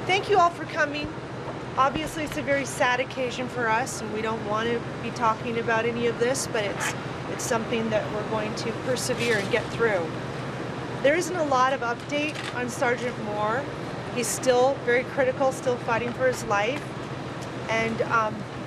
Thank you all for coming. Obviously, it's a very sad occasion for us, and we don't want to be talking about any of this, but it's something that we're going to persevere and get through. There isn't a lot of update on Sergeant Moore. He's still very critical, still fighting for his life. And,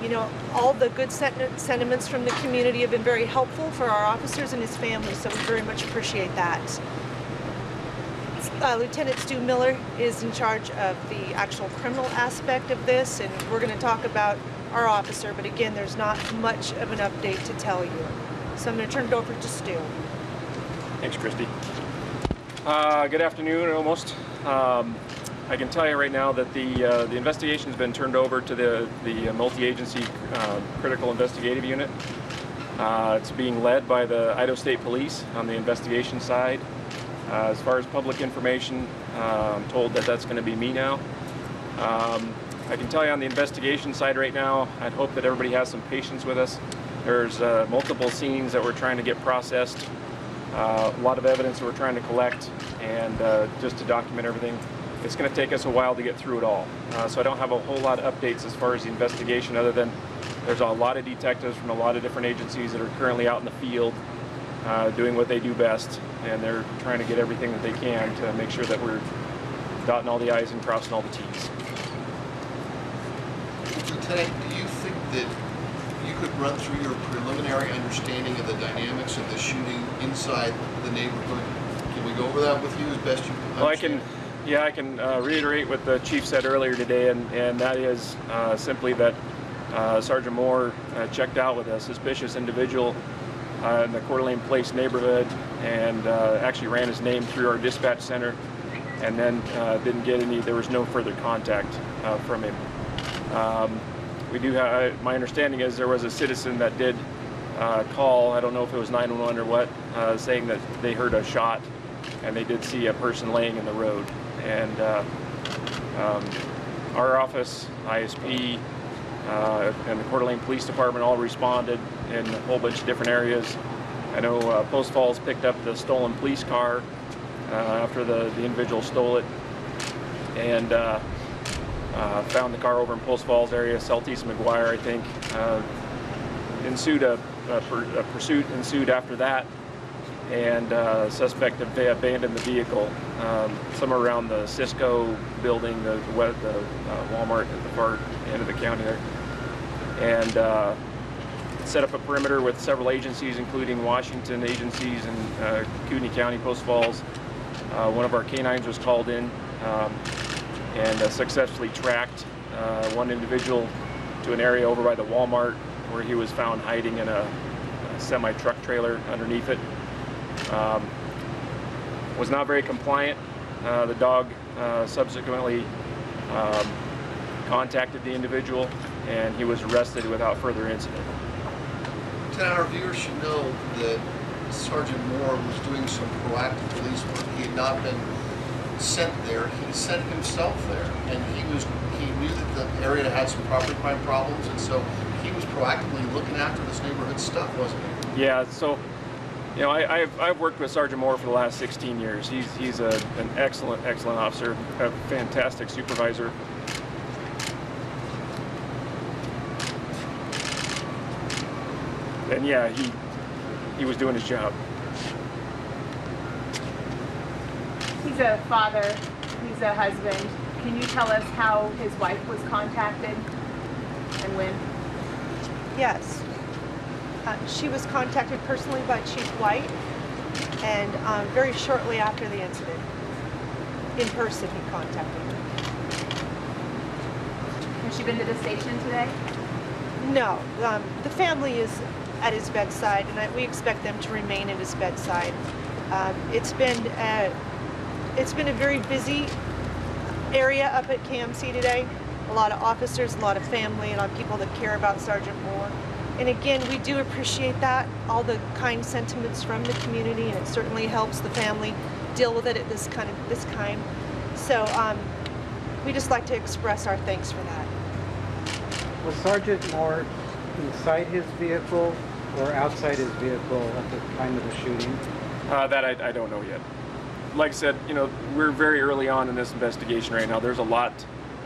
you know, all the good sentiments from the community have been very helpful for our officers and his family, so we very much appreciate that. Lieutenant Stu Miller is in charge of the actual criminal aspect of this, and we're going to talk about our officer, but again, there's not much of an update to tell you. So I'm going to turn it over to Stu. Thanks, Christie. Good afternoon, almost. I can tell you right now that the investigation has been turned over to the multi-agency critical investigative unit. It's being led by the Idaho State Police on the investigation side. As far as public information, I'm told that that's going to be me now. I can tell you on the investigation side right now, I'd hope that everybody has some patience with us. There's multiple scenes that we're trying to get processed, a lot of evidence that we're trying to collect, and just to document everything. It's going to take us a while to get through it all. So I don't have a whole lot of updates as far as the investigation, other than there's a lot of detectives from a lot of different agencies that are currently out in the field doing what they do best, and they're trying to get everything that they can to make sure that we're dotting all the I's and crossing all the T's. Lieutenant, do you think that you could run through your preliminary understanding of the dynamics of the shooting inside the neighborhood? Can we go over that with you as best you can? Well, I can reiterate what the chief said earlier today, and that is simply that Sergeant Moore checked out with a suspicious individual in the Coeur Place neighborhood, and actually ran his name through our dispatch center, and then didn't get any. There was no further contact from him. We do have, my understanding is there was a citizen that did call, I don't know if it was 911 or what, saying that they heard a shot and they did see a person laying in the road. And our office, ISP, and the Coeur d'Alene Police Department all responded in a whole bunch of different areas. I know Post Falls picked up the stolen police car after the individual stole it, and found the car over in Post Falls area. Southeast McGuire, I think. Ensued a pursuit ensued after that, and suspect abandoned the vehicle somewhere around the Cisco building, the Walmart at the far end of the county there, and set up a perimeter with several agencies, including Washington agencies and Kootenai County, Post Falls. One of our canines was called in and successfully tracked one individual to an area over by the Walmart where he was found hiding in a semi-truck trailer underneath it. Was not very compliant. The dog subsequently contacted the individual, and he was arrested without further incident. Our viewers should know that Sergeant Moore was doing some proactive police work. He had not been sent there. He sent himself there, and he knew that the area had some property crime problems, and so he was proactively looking after this neighborhood stuff, wasn't he? Yeah. So, you know, I've worked with Sergeant Moore for the last 16 years. He's an excellent officer, a fantastic supervisor. And yeah, he was doing his job. He's a father, he's a husband. Can you tell us how his wife was contacted and when? Yes. She was contacted personally by Chief White, and very shortly after the incident, in person, he contacted her. Has she been to the station today? No. The family is at his bedside, and we expect them to remain at his bedside. It's been a very busy area up at KMC today. A lot of officers, a lot of family, a lot of people that care about Sergeant Moore. And again, we do appreciate that, all the kind sentiments from the community, and it certainly helps the family deal with it at this time. So we just like to express our thanks for that. Was Sergeant Moore inside his vehicle or outside his vehicle at the time of the shooting? That I don't know yet. Like I said, you know, we're very early on in this investigation right now. There's a lot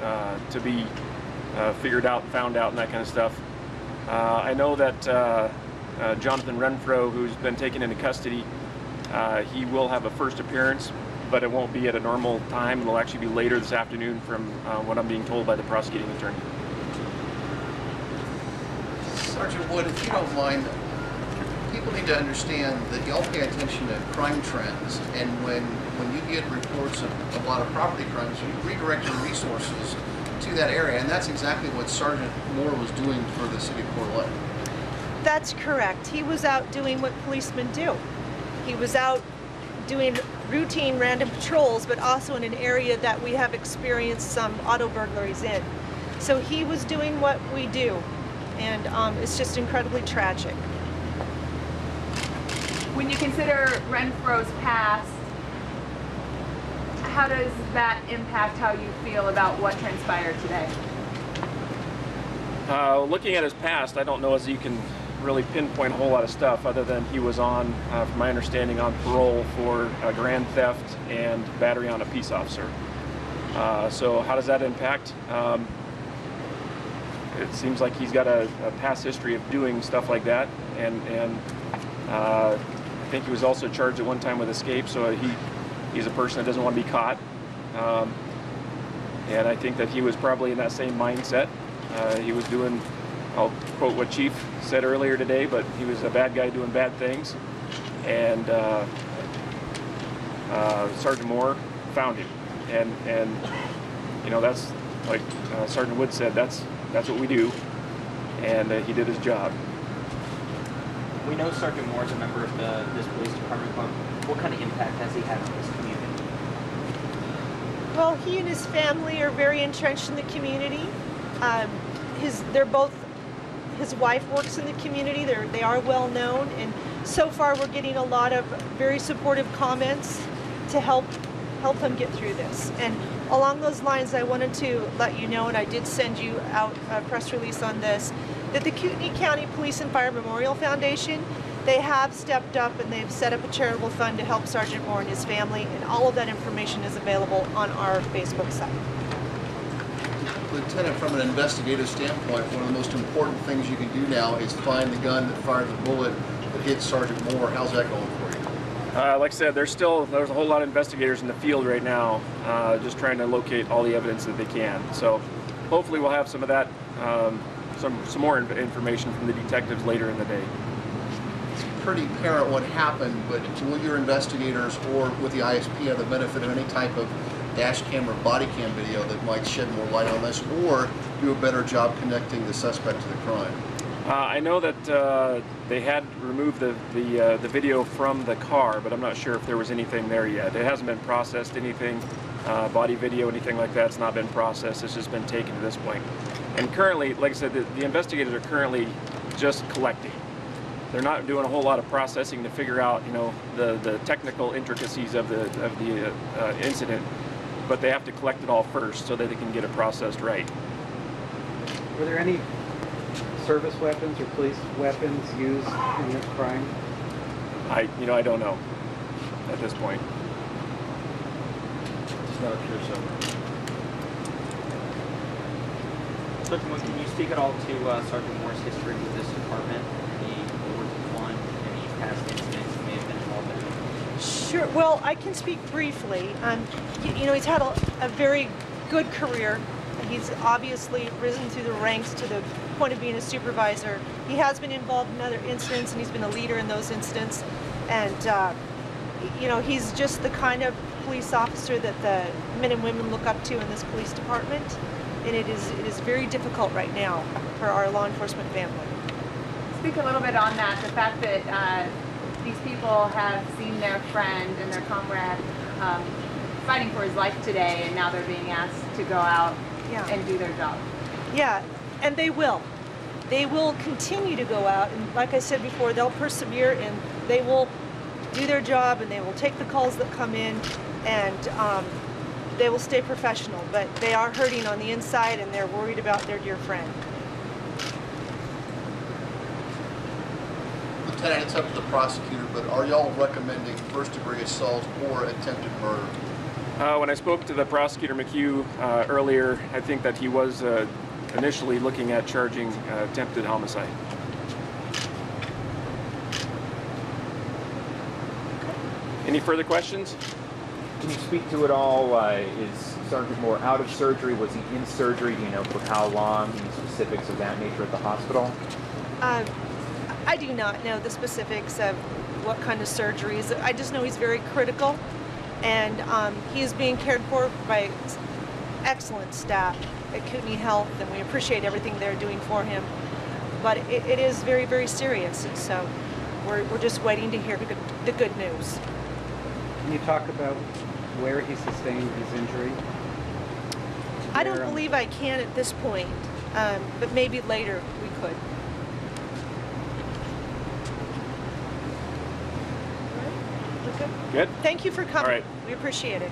to be figured out, found out, and that kind of stuff. I know that Jonathan Renfro, who's been taken into custody, he will have a first appearance, but it won't be at a normal time. It'll actually be later this afternoon from what I'm being told by the prosecuting attorney. Sergeant Wood, if you don't mind, people need to understand that y'all pay attention to crime trends, and when you get reports of a lot of property crimes, you redirect your resources to that area, and that's exactly what Sergeant Moore was doing for the city of Coeur. That's correct. He was out doing what policemen do. He was out doing routine random patrols, but also in an area that we have experienced some auto burglaries in. So he was doing what we do, and it's just incredibly tragic. When you consider Renfro's past, how does that impact how you feel about what transpired today? Looking at his past, I don't know as you can really pinpoint a whole lot of stuff other than he was on, from my understanding, on parole for grand theft and battery on a peace officer. So how does that impact? It seems like he's got a past history of doing stuff like that, and I think he was also charged at one time with escape, so he's a person that doesn't want to be caught. And I think that he was probably in that same mindset. He was doing, I'll quote what Chief said earlier today, but he was a bad guy doing bad things, and Sergeant Moore found him, and you know, that's like Sergeant Wood said, that's what we do, and he did his job. We know Sergeant Moore is a member of this police department, but what kind of impact has he had on this community? Well, he and his family are very entrenched in the community. His wife works in the community. They are well known, and so far we're getting a lot of very supportive comments to help him get through this. And along those lines, I wanted to let you know, and I did send you out a press release on this, that the Kootenai County Police and Fire Memorial Foundation, they have stepped up and they've set up a charitable fund to help Sergeant Moore and his family, and all of that information is available on our Facebook site. Lieutenant, from an investigative standpoint, one of the most important things you can do now is find the gun that fired the bullet that hit Sergeant Moore. How's that going for you? Like I said, there's a whole lot of investigators in the field right now, just trying to locate all the evidence that they can. So hopefully we'll have some of that, some more information from the detectives later in the day. It's pretty apparent what happened, but will your investigators or with the ISP have the benefit of any type of dash cam or body cam video that might shed more light on this, or do a better job connecting the suspect to the crime? I know that they had removed the video from the car, but I'm not sure if there was anything there yet. It hasn't been processed, anything, body video, anything like that's not been processed. It's just been taken to this point. And currently, like I said, the investigators are currently just collecting. They're not doing a whole lot of processing to figure out, you know, the technical intricacies of the incident, but they have to collect it all first so that they can get it processed right. Were there any service weapons or police weapons used in this crime? I don't know at this point. It's not a pure silver. Sergeant Wood, can you speak at all to Sergeant Moore's history with this department? Any awards he's won, any past incidents he may have been involved in? Sure. Well, I can speak briefly. You know, he's had a very good career. He's obviously risen through the ranks to the point of being a supervisor. He has been involved in other incidents, and he's been a leader in those incidents. And you know, he's just the kind of police officer that the men and women look up to in this police department. And it is very difficult right now for our law enforcement family. Speak a little bit on that, the fact that these people have seen their friend and their comrade fighting for his life today, and now they're being asked to go out and do their job. Yeah, and they will. They will continue to go out, and like I said before, they'll persevere and they will do their job, and they will take the calls that come in, and they will stay professional, but they are hurting on the inside, and they're worried about their dear friend. Lieutenant, it's up to the prosecutor, but are y'all recommending first-degree assault or attempted murder? When I spoke to the prosecutor McHugh earlier, I think that he was initially looking at charging attempted homicide. Any further questions? Can you speak to it all? Is Sergeant Moore out of surgery? Was he in surgery? Do you know for how long? Any specifics of that nature at the hospital? I do not know the specifics of what kind of surgeries. I just know he's very critical, and he is being cared for by excellent staff at Kootenai Health, and we appreciate everything they're doing for him. But it is very, very serious, and so we're just waiting to hear the good news. Can you talk about where he sustained his injury? I don't believe I can at this point, but maybe later we could. Okay. Good? Thank you for coming. All right. We appreciate it.